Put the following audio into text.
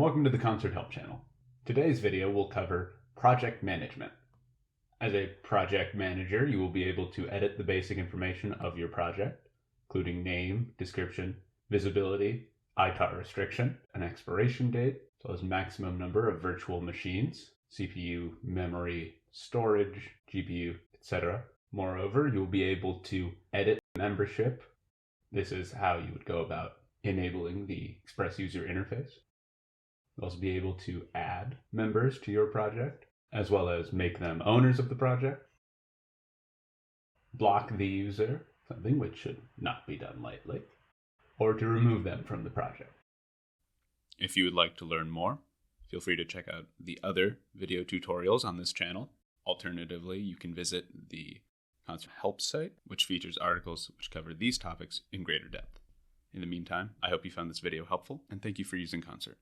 welcome to the Concert Help channel. Today's video will cover project management. As a project manager, you will be able to edit the basic information of your project, including name, description, visibility, ITAR restriction, an expiration date, as well as maximum number of virtual machines, CPU, memory, storage, GPU, etc. Moreover, you'll be able to edit membership. This is how you would go about enabling the Express user interface. You'll also be able to add members to your project, as well as make them owners of the project. Block the user, something which should not be done lightly, or to remove them from the project. If you would like to learn more, feel free to check out the other video tutorials on this channel. Alternatively, you can visit the Concert Help site, which features articles which cover these topics in greater depth. In the meantime, I hope you found this video helpful, and thank you for using Concert.